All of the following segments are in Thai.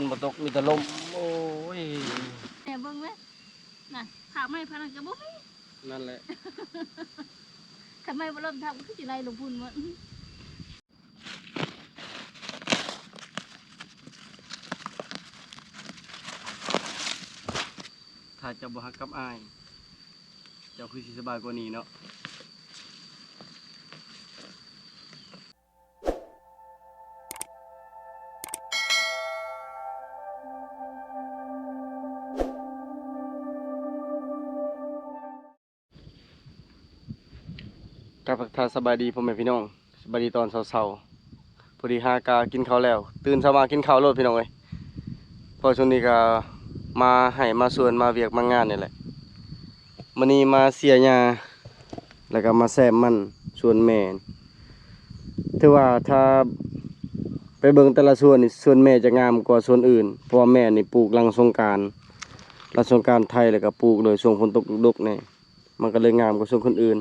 นบ่ตกมีแต่ลมโอ้ยแม่เบิ่งไหมน่ะถามไม่พนันกับบ่มีนั่นแหละทำไมบ่เริ่มทำคือสิไล่ลงพุ่นหมดถ้าเจ้าบ่ฮักกับอายเจ้าคือสิสบายกว่านี้เนาะกับทักทายสบายดีพ่อแม่พี่น้องสบายดีตอนเช้าๆพอดีหากากินข้าวแล้วตื่นเช้ามากินข้าวโลดพี่น้องเอ้ยพอช่วงนี้ก็มาให้มาสวนมาเวียกมางานนี่แหละมื้อนี้มาเสียหญ้าแล้วก็มาแซมมันสวนแม่ถือว่าถ้าไปเบิ่งแต่ละสวนนี่สวนแม่จะงามกว่าสวนอื่นเพราะว่าแม่นี่ปลูกหลังสงกรานต์สงกรานต์ไทยแล้วก็ปลูกโดยช่วงฝนตกดกๆนี่มันก็เลยงามกว่าสวนคนอื่น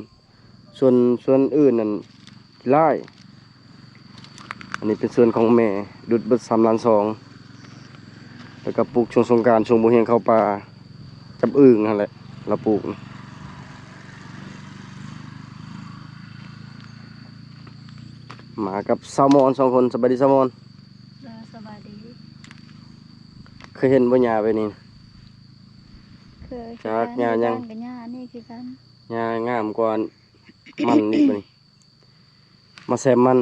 ส่วนอื่นนั่นไร่อันนี้เป็นส่วนของแม่ดุดเบิด3 ล้าน 2แล้วก็ปลูกช่วงสงกรานต์ช่วงบ่เฮียงเข้าป่าจับอึ่งนั่นแหละเราปลูกมากับซาวมอน2 คนสบายดีซาวมอนสบายดีเคยเห็นบ่หญ้าไปนี่เคยจากหญ้ายังกับหญ้านี่คือกันหญ้างามกว่ามันนี่บ่นี่มาแซมมัน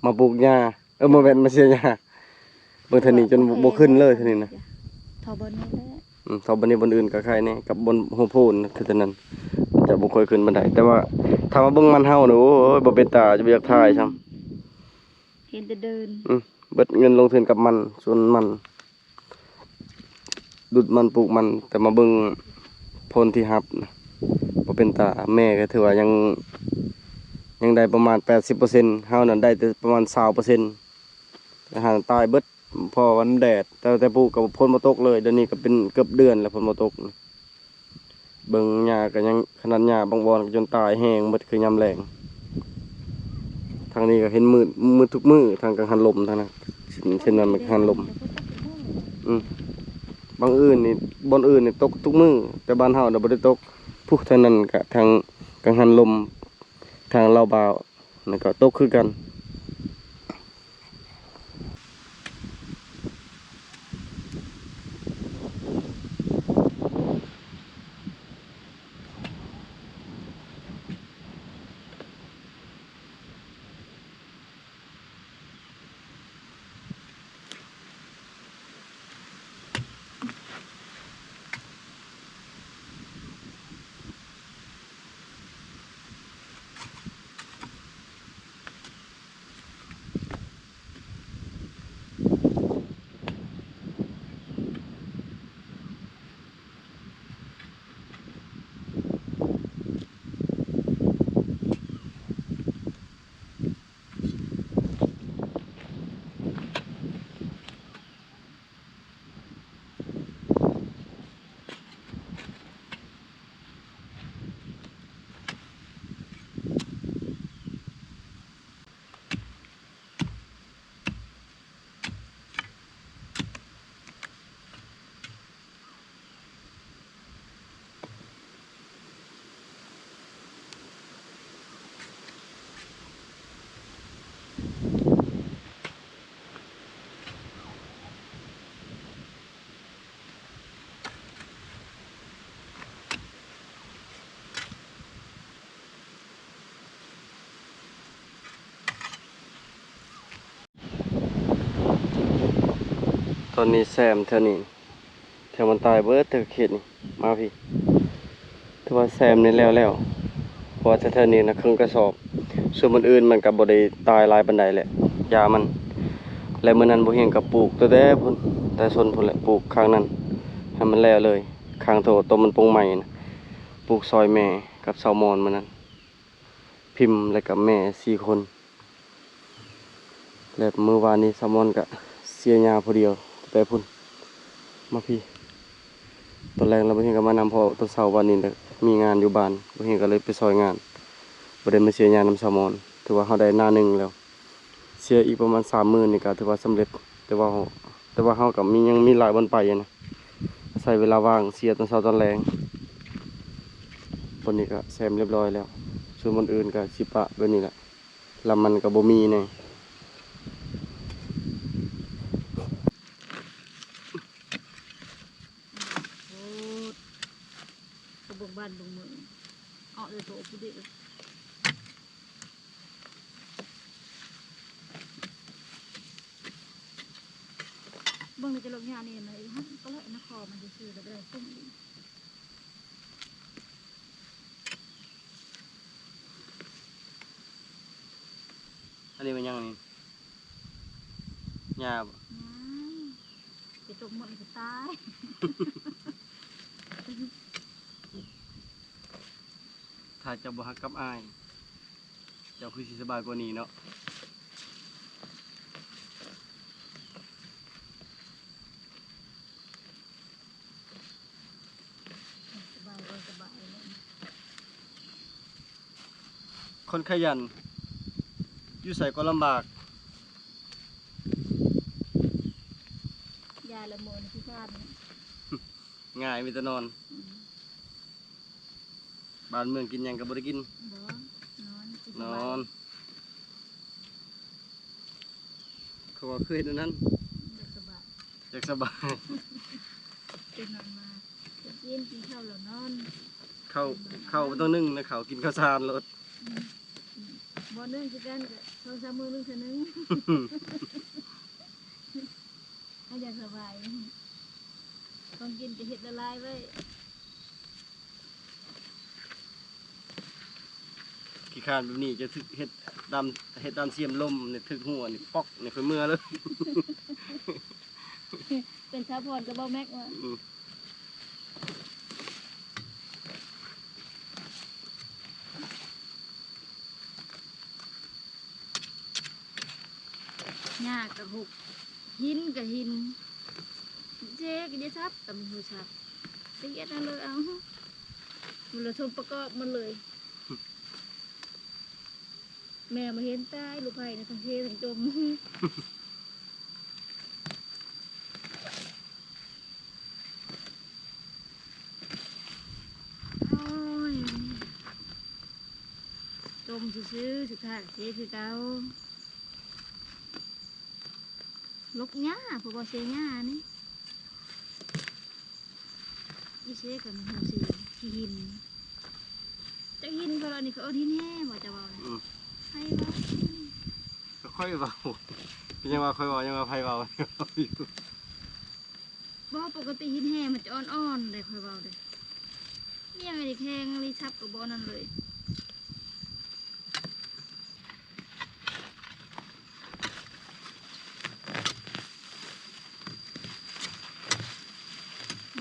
มาปลูกหญ้าบ่แม่นมาเสียหญ้าเบิ่งเท่านี้จนบ่ขึ้นเลยเท่านี้นะเท่าบนนี้แหละเท่าบันนี้บนอื่นก็ใครแน่กับบนหัวโพนคือแต่นั้นจะบ่ค่อยขึ้นบันไดแต่ว่าถ้ามาเบิ่งมันเฮานี่โอ้ยบ่เป็นตาจะบ่อยากถ่ายซ้ำเห็นแต่เดินเบิดเงินลงทุนกับมันส่วนมันดุดมันปลูกมันแต่มาเบิ่งผลที่รับนะบ่เป็นตาแม่ก็ถือว่ายังได้ประมาณ 80% เฮานั่นได้แต่ประมาณ 20%อาหารตายเบิดพอวันแดดแต่ปลูกกับฝนบ่ตกเลยเดี๋ยวนี้ก็เป็นเกือบเดือนแล้วฝนบ่ตกเบิ่งหญ้าก็ยังขนาดหญ้าบางบ่อนก็จนตายแห้งหมดคือยามแล้งทางนี้ก็เห็นมืดทุกมื้อทางกังหันลมทางนั้นเช่นนั้นมันกังหันลมบางอื่นนี่บอนอื่นนี่ตกทุกมื้อแต่บ้านเฮาน่ะบ่ได้ตกพวกทางนั้นก็ทางกังหันลมทางลาวบาวนั่นก็ตกคือกันตอนนี้แซมเท่านี้แถวมันตายเบิดเท่าเขตนี่มาพี่ถือว่าแซมนี่แล้วเพราะว่าเท่านี้นะครึ่งกระสอบส่วนมันอื่นมันก็บ่ได้ตายหลายปานใดแหละยามันและมื้อนั้นบ่เห็นกับปลูกแต่พุ่นแต่ส่วนพุ่นแหละปลูกข้างนั้นให้มันแล้วเลยข้างโถต้นมันปงใหม่นะปลูกซอยแม่กับซาวมอนมื้อนั้นพิมพ์และกับแม่4 คนแล้วมื้อวานนี้ซาวมอนก็เสียหญ้าผู้เดียวแต่พุ่นมาพี่ตอนแรกเราบ่เห็นก็มานำพอตอนเช้าวันนี้มีงานอยู่บ้านบ่เห็นก็เลยไปซอยงานบ่ได้มาเสียหญ้านำซาวมอนถือว่าเฮาได้หน้าหนึ่งแล้วเสียอีกประมาณ30,000นี่ก็ถือว่าสำเร็จแต่ว่า แต่ว่าเฮาก็ยังมีหลายบอนไปอยู่นะใส่เวลาว่างเสียตอนเช้าตอนแรงบนนี้ก็แซมเรียบร้อยแล้วส่วนบนอื่นก็สิปะแบบนี้แหละลำมันก็บ่มีแน่ โอ้กระบอกบ้านลงมือเอาเลยโตผู้เด็กเบิ่งในจะลงยาเนี่ยไหนฮะก็เลยนครมันจะซื้อแล้วได้ต้มอีก อันนี้มันยังนี่หญ้าบ่ จะจมหมดจะตาย ถ้าเจะบ่ฮักกับอ้ายเจ้าคือสิสบายกว่านี้เนาะ สบายเลยสบายเลย คนขยันอยู่ใส่ก็ลำบาก ยาละโมนที่ชาติ ง่ายมีแต่นอนบ้านเมืองกินหยังก็บ่ได้กิน บ่นอน นอนเขาว่าเคยเฮ็ดอันนั้น สบาย อยากสบาย เป็นนอนมากินข้าวแล้วนอน เข้าบ่ต้องนึ่งนะเขากินข้าวสารรถ บ่นึ่งคือกันก็สองสามมื้อนึงเท่านึงให้อยากสบายต้องกินจะเห็ดละลายไว้ ขี้คร้านแบบนี้จะถึกเฮ็ดตามเสียมลมนี่ถึกหัวนี่ปอกนี่ค่อยเมื่อเลย เป็นชาวพรกับเบาแม็กว่า อืม หญ้ากับหุกหินกับหินเจ๊ก็จะทับกับหูทับเสียนั่นเลยเอามันเลยทมประกอบมันเลย แม่มาเห็นใต้ลูกไผ่ในทั้งเททั้งจม โอ้ยจมซื้อๆสุดท้ายเทคือเก่าลกหญ้าพวกบอเสียหญ้านี่อีเสกันหูสีที่หินจะหินเขาเรานี่เขาเอาหินแห้บ่จะบอก อืม ใช่บ่ ก็ค่อยเว้าเป็นยังว่าค่อยเว้ายังว่าไผเว้า อยู่ บ่ปกติหินแห้มันจะอ่อนๆเลยค่อยเบาเลยเนี่ยไม่ได้แข็งรีชับกับบ่อนั่นเลย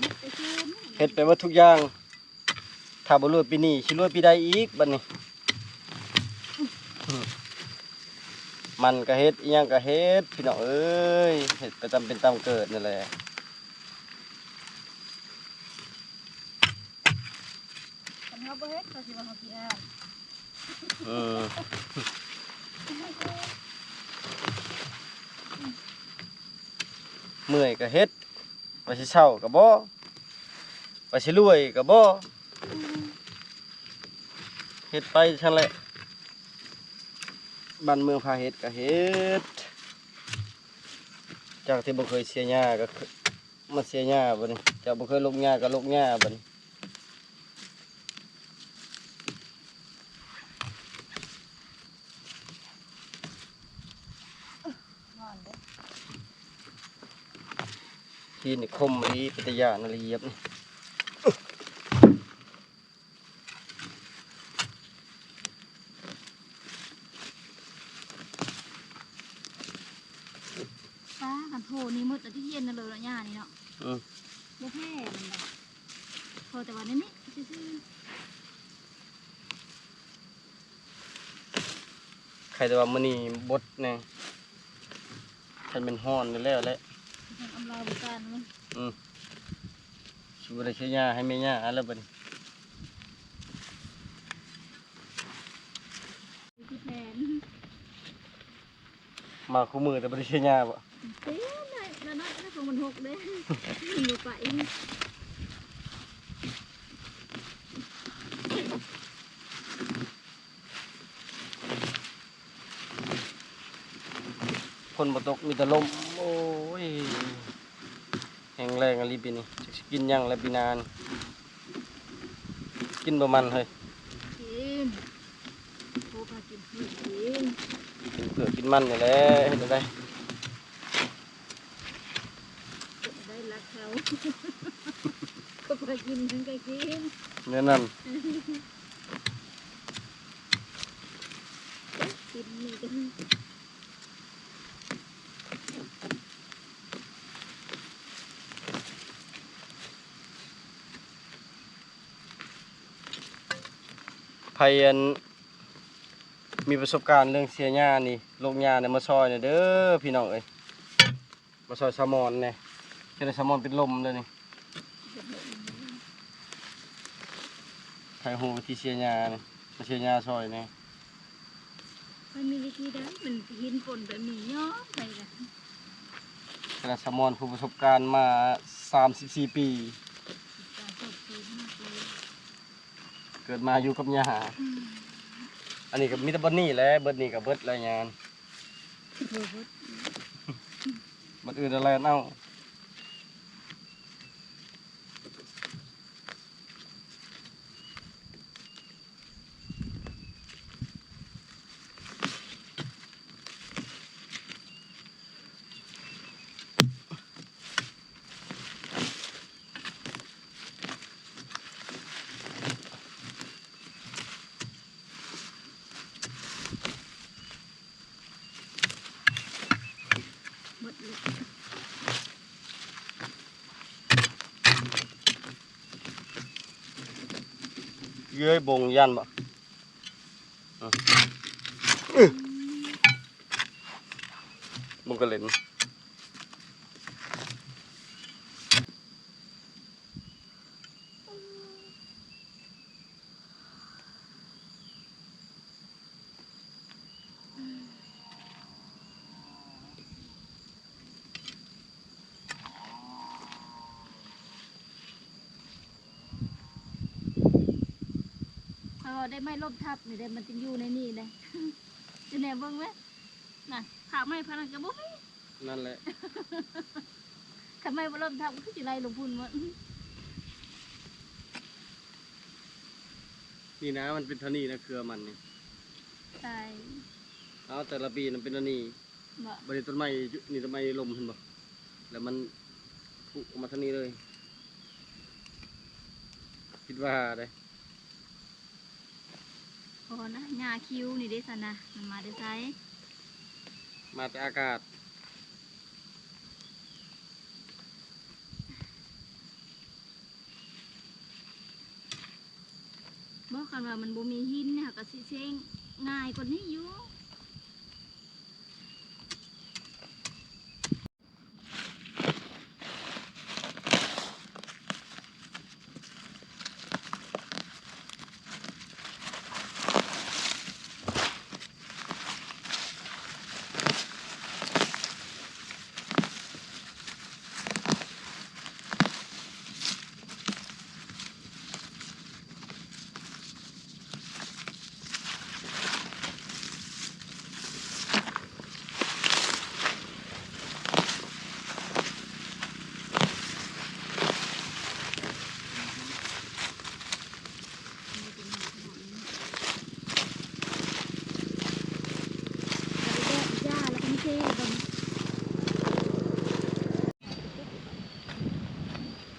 นักไปเชิญ เฮ็ดไปหมดทุกอย่างถ้าบ่รวยปีนี้สิรวยปีใดอีกบัดนี้ มันก็เฮ็ดอีหยังก็เฮ็ดพี่น้องเอ้ยเฮ็ดไปตามเป็นตามเกิดนั่นแหละ คันเฮาบ่เฮ็ดก็สิว่าเฮาขี้อ้าย อืมเมื่อยก็เฮ็ดว่าสิเช้าก็บ่ว่าสิรวยก็บ่เฮ็ดไปซั่นแหละบ้านเมืองพาเฮ็ดก็เฮ็ดจากที่บ่เคยเสียหญ้าก็มาเสียหญ้าบัดนี้จากบ่เคยลกหญ้าก็ลกหญ้าบัดนี้ นอนเด้อ ที่นี่คมอีหลีเป็นตาย้านอีหลีเหยียบนี่ ป้าคันโทนี่มืดแต่ที่เย็นนั่นเลยละหญ้านี่เนาะ อืม บ่แพ้มันดอกพอแต่ว่านี่ซื่อ ใครแต่ว่ามื้อนี้บดแน่คันเป็นฮ้อนนี่แล้วแหละ ๆทางอำลาบุการมัน สิบ่ได้เสียหญ้าให้แม่หญ้าแล้วบัดนี้ อยู่ที่แผน มาคู่มือแต่บ่ได้เสียหญ้าบ่ เตี้ยหน่อยละน้อยนะ ของมันหกเด้อยู่ไป คนบ่ตกมีแต่ลมโอ้ยแห้งแรงอะไรปีนี้จักสิกินหยังแล้วปีนานกินบ่มันเฮ้ย กินโคพากินไม่กิน กินเผือกกินมันนี่แหละเฮ็ดได้ จะได้รักเขา ก็พากินทั้งก็กิน เนี่ยนั่น กินนี่กัน ไผอันมีประสบการณ์เรื่องเสียหญ้านี่โรคหญ้าเนี่ยมาซอยเนี่ยเด้อพี่น้องเอ้ยมาซอยแซลมอนเนี่ยจะได้แซลมอนเป็นลมเลยนี่ไผฮู้วิธีเสียหญ้านี่มาเสียหญ้าซอยนี่ มันมีวิธีได้มันหินปนแบบนี้ย่อไปละ แต่ละแซลมอนผู้ประสบการณ์มา34 ปี การสดสีมากเลย เกิดมาอยู่กับหญ้าอันนี้ก็มีแต่เบิดนี่แหละเบิดนี่ก็เบิดหลายงาน เบอร์บด บัดอื่นอะไรเอ้าหมดเลย เย้ยบงยันบ่บงกระเล่นพอได้ไม่ลบทับนี่ได้มันจะอยู่ในนี่เลย จะแนวเบิ่งไหมน่ะขาไม่พนันกระบอก นั่นแหละ ทำไมบ่ลบทับก็คือจะไล่ลงพุ่นหมด นี่นะมันเป็นเท่านี้นะเครือมันนี่ ตาย เอาแต่ละปีมันเป็นเท่านี้ บ่ บริต้นไม้อยู่นี่ต้นไม้ลมเห็นบ่แล้วมันพุออกมาเท่านี้เลยคิดว่าได้ พอนะหญ้าคิ้วนี่ได้สันนะมันมาได้ไซ มาแต่อากาศ บอกกันว่ามันบ่มีหินเนี่ยก็สิเซ็งง่ายกว่านี้อยู่ หญ้าแล้วก็ไม่เท่บ่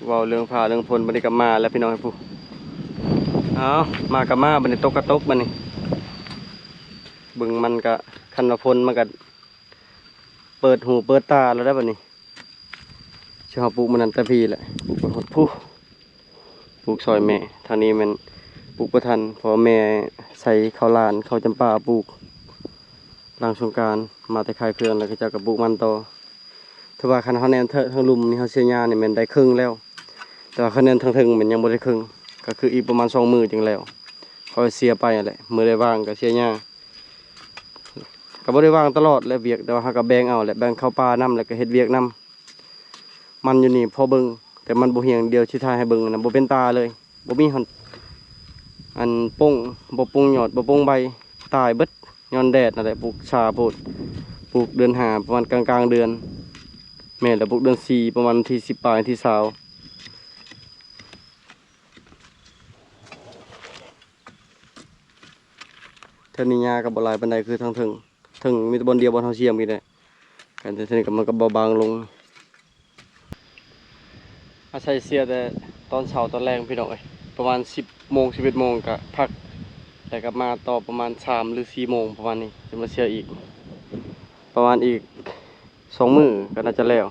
เว้าเรื่องผ้าเรื่องพลบัดนี้ก็มาแล้วพี่น้องให้ผู้เอามากับมาบัดนี้ตกกระตกบัดนี้เบิ่งมันก็คันว่าพลมันก็เปิดหูเปิดตาแล้วได้บัดนี้สิเฮาปลูกมันนั่นแต่พี่แหละปลูกไปฮอดผู้ปลูกซอยแม่ทางนี้มันปลูกบ่ทันเพราะแม่ใส่ข้าวหลานข้าวจำปาปลูกหลังสงกรานต์มาแต่ขายเครื่องแล้วก็เจ้าก็ปลูกมันต่อถ้าว่าคันเฮาแนนเถอะทางลุ่มนี่เฮาเสียหญ้านี่แม่นได้ครึ่งแล้ว แต่ว่าคะแนนทางถึงมันยังบ่ได้ครึ่งก็คืออีกประมาณ2 มื้อจึงแล้วค่อยเสียไปนั่นแหละมื้อได้ว่างก็เสียหญ้าก็บ่ได้ว่างตลอดและเวียกแต่ว่าเฮาก็แบ่งเอาแหละแบ่งเข้าป่านํแล้วก็เฮ็ดเวียกนํ มันอยู่นี่พอเบิ่งแต่มันบ่เหียงเดียวสิทายให้เบิ่งนะบ่เป็นตาเลยบ่มีหันอันป่งบ่ป่งยอดบ่ป่งใบตายเบิดย้อนแดดนั่นแหละปลูกชาโพดปลูกเดือน5ประมาณกลางๆเดือนแม่นแล้วปลูกเดือน4ประมาณที่10ปลายที่20เท่านี้ยาก็บ่หลายปานใดคือทางถึงมีแต่บอนเดียวบอนเฮาเสียมอีกแหละกันแต่เท่านี้ก็มันก็เบาบางลงอาศัยเสียแต่ตอนเช้าตอนแรงพี่น้องเอ้ยประมาณ10โมง11โมงก็พักแล้วก็มาต่อประมาณ3หรือ4โมงประมาณนี้จะมาเสียอีกประมาณอีก2มื้อก็น่าจะแล้ว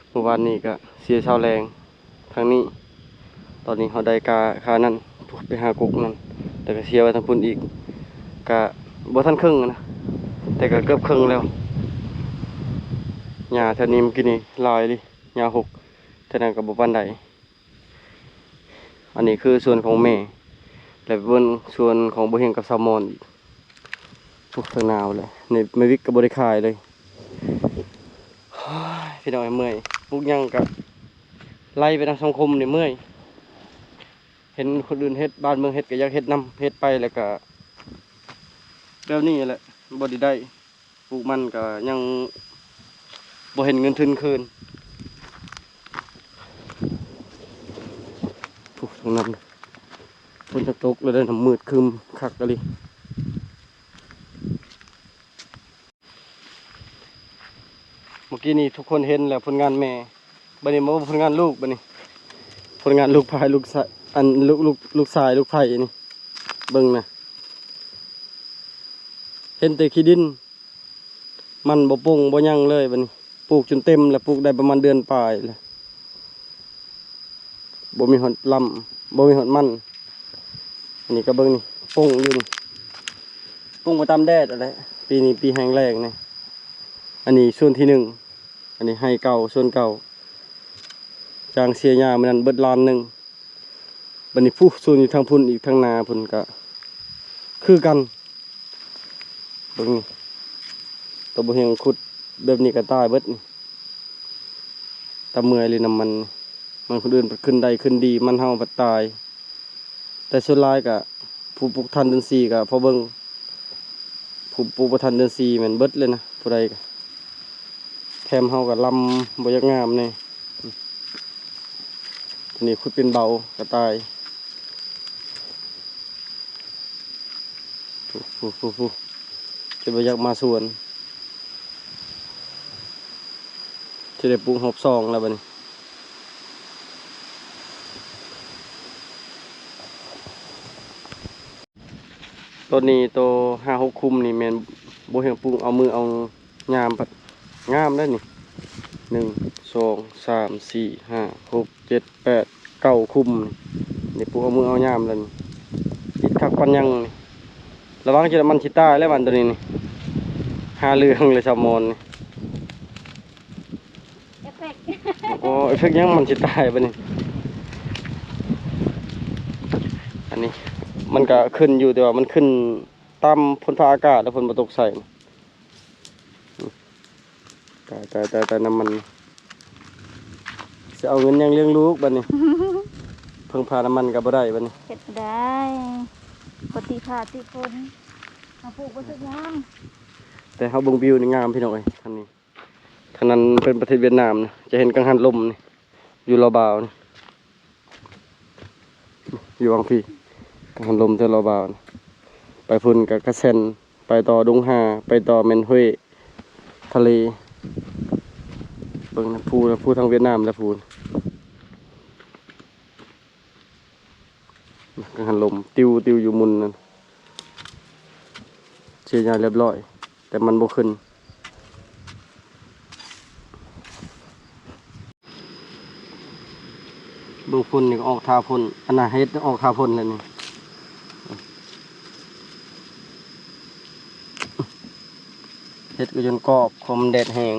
เมื่อวานนี้ก็เสียเช้าแรงทางนี้ตอนนี้เขาได้ค่านั้นไปหากุ๊กนั่นแต่ก็เสียไว้ทางพุ่นอีกก็บ่ทันครึ่งนะแต่ก็เกือบครึ่งแล้วหญ้าแถวนี้เมื่อกี้นี่หลายดิหญ้าหกแต่นั้นก็บ่ปานใดอันนี้คือส่วนของแม่และเบิ่งส่วนของบ่เฮงกับแซลมอนพวกทางนาวเลยนี่ไม่วิกก็บ่ได้ขายเลยพี่น้องเมื่อยปลูกหยังก็ไล่ไปทางสังคมนี่เมื่อยเห็นคนอื่นเฮ็ดบ้านเมืองเฮ็ดก็อยากเฮ็ดนำเฮ็ดไปแล้วก็แบบนี้แหละบ่ได้ปลูกมันก็ยังบ่เห็นเงินทุนคืนปลูกตรงนั้นฝนจะตกเลยได้ทำมืดครึมคักกะลิเมื่อกี้นี่ทุกคนเห็นแล้วผลงานแม่บัดนี้มาผลงานลูกบัดนี้ผลงานลูกพายลูกสายอันลูกสายลูกไผ่นี่เบิ่งนะเห็นแต่ขี้ดินมันบ่ป่งบ่ยั่งเลยบัดนี้ปลูกจนเต็มแล้วปลูกได้ประมาณเดือนปลายแล้วบ่มีหดลำบ่มีหดมันอันนี้ก็เบิ่งนี่ป่งอยู่นี่ป่งมาตามแดดอะไรปีนี้ปีแห้งแล้งนี่อันนี้ส่วนที่1อันนี้ให้เก่าส่วนเก่าจางเสียหญ้ามันนั้นเบิดล้านหนึ่งบัดนี้ผู้ส่วนอยู่ทางพุ่นอีกทางนาพุ่นก็คือกันเบิ่งนี่ตัวบ่เฮงขุดแบบนี้ก็ตายเบิดนี่ตาเมื่อยเลยน้ำมันคนอื่นขึ้นได้ขึ้นดีมันเฮาบ่ตายแต่ส่วนหลายก็ผู้ปลูกทันเดือน4ก็พอเบิ่งผู้ปลูกบ่ทันเดือน4แม่นเบิดเลยนะผู้ใดก็แถมเฮาก็ลำบ่อยากงามนี่อันนี้ขุดเป็นเบาก็ตายผู้จะบ่อยากมาสวนจะได้ปลูกหอบซองแล้วบัดนี้ต้นนี้โต5-6 คุมนี่แม่นบ่เห็นปลูกเอามือเอายามปัดงามได้นี่1 2 3 4 5 6 7 8 9 คุมนี่ปลูกเอามือเอายามแล้วนี่ติดคักปันยังนี่ระวังจะมันสิตายแล้วมันตัวนี้นี่หาเรื่องเลยชาวมอนนี่ เอฟเฟกต์ โอ้เอฟเฟกต์ยังมันสิตายบัดนี้อันนี้มันก็ขึ้นอยู่แต่ว่ามันขึ้นตามฝนฟ้าอากาศแล้วฝนบ่ตกใส่แต่น้ำมันจะเอาเงินยังเลี้ยงลูกบัดนี้ เพิ่งพาน้ำมันก็บ่ได้บัดนี้ เฮ็ดได้ปฏิภาณติคนมาปลูกบ่ถึกงาม แต่เฮาเบิ่งวิวนี่งามพี่น้องเอ้ยทางนี้ทางนั้นเป็นประเทศเวียดนามนะจะเห็นกังหันลมนี่อยู่ลาวบาวนี่อยู่วังพี่กังหันลมเท่าลาวบาวนี่ไปพุ่นกับกระเซ็นไปต่อดงหาไปต่อเมนห้วยทะเลเบิ่งนะภูทางเวียดนามและภูกังหันลมติวอยู่มุนนั่นเชียร์ยาเรียบร้อยแต่มันบ่ขึ้นเบิ่งพุ่นนี่ก็ออกทาพุ่นอันน่ะเฮ็ดออกทาพุ่นแล้วนี่เฮ็ดก็จนกรอบคมแดดแห้ง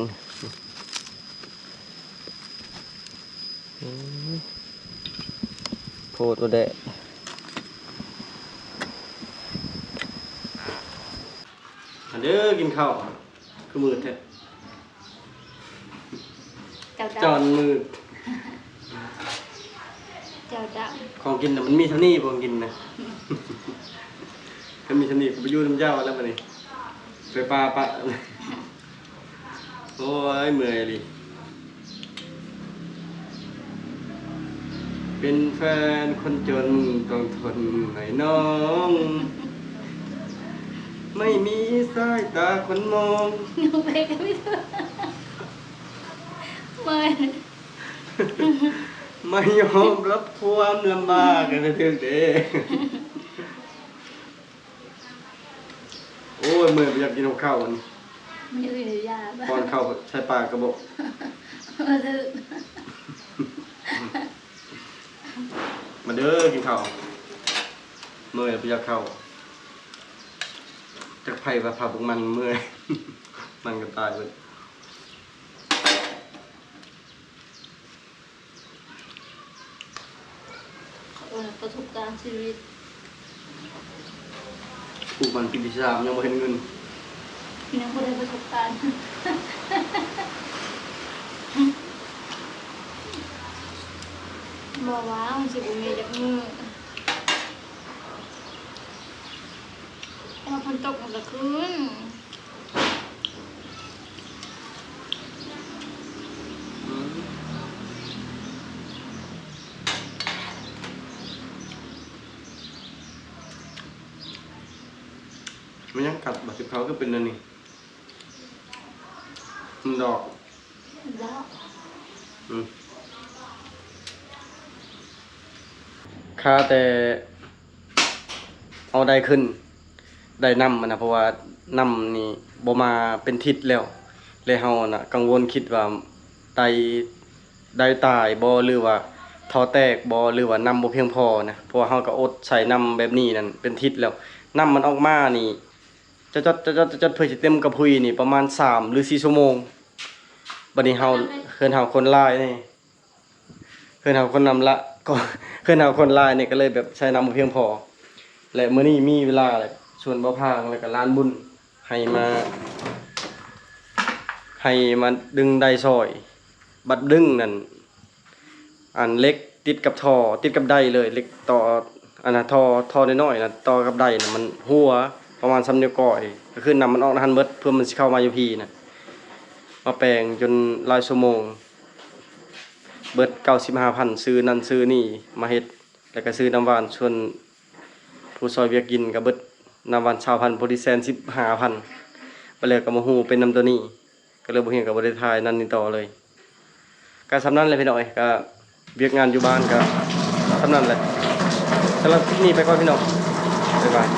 โพดโอแดดอันเด้อกินข้าวคือมือแท้ จ้า จอ ดำ นมือ เจ้าด ของกินน่ะมันมีเท่านี้บ่ของกินนะ ถ้ามีเท่านี้ก็ไปอยู่น้ำเจ้าแล้วบัดนี้ไปปลาปะ โอ้ยเมื่อยดิเป็นแฟนคนจนต้องทนหน่อยน้อง ไม่มีสายตาคนมอง ำหนูไปกันไม่ถูกเมื่อย ไม่ยอมรับความลำบากกันเถิดเด้โอ้ยเมื่อยไปอยากกินข้าวมัน มีอื่นหรือยาบ้า ป้อนข้าวใช้ปากกระบอก ถือ มาเด้อกินข้าวเมื่อยไปอยากข้าวจากไผ่ว่าผ่าพวกมันเมื่อย มันก็ตายเลย ประสบการณ์ชีวิต ปลูกมันปีที่สามยังไม่เห็นเงิน ยังไม่ได้ประสบการณ์บอกว่ามันสิบุมีจากมือแต่ว่าฝนตกมันก็คืน มันยังกัดบัตรเขาก็เป็นอันนี้มันดอก แล้ว ค่าแต่เอาได้ขึ้นได้นำมันนะเพราะว่าน้ำนี่บ่มาเป็นทิศแล้วเลยเฮาน่ะกังวลคิดว่าไตได้ตายบ่หรือว่าท่อแตกบ่หรือว่าน้ำบ่เพียงพอนะเพราะว่าเฮาก็อดใช้น้ำแบบนี้นั่นเป็นทิศแล้วน้ำมันออกมานี่จะเพื่อสิเต็มกระพุ้ยนี่ประมาณ3หรือ4ชั่วโมงบัดนี้เฮาเฮือนเฮาคนหลายนี่เฮือนเฮาคนนำละก็เฮือนเฮาคนหลายนี่ก็เลยแบบใช้น้ำบ่เพียงพอและมื้อนี้มีเวลาเลยชวนบ่พางแล้วก็ร้านบุญให้มาดึงไดซอยบัดดึงนั่นอันเล็กติดกับท่อติดกับไดเลยเล็กต่ออันน่ะท่อน้อยๆน่ะต่อกับไดน่ะมันหัวประมาณ3นิ้วก้อยก็คือนำมันออกหันเบิดเพื่อมันสิเข้ามาอยู่พี่น่ะมาแปลงจนหลายชั่วโมงเบิด 95,000 ซื้อนั่นซื้อนี่มาเฮ็ดแล้วก็ซื้อน้ำหวานชวนผู้ซอยเวียกกินก็เบิดน้ำหวาน20,000โพลิแซน15,000ไปเลยก็มาฮู้เป็นน้ำตัวนี้ก็เลยบ่เห็นก็บ่ได้ถ่ายนั่นนี่ต่อเลยก็สำนั้นเลยพี่น้อยก็เวียกงานอยู่บ้านก็สำนั้นแหละสำหรับคลิปนี้ไปก่อนพี่น้องบ๊ายบาย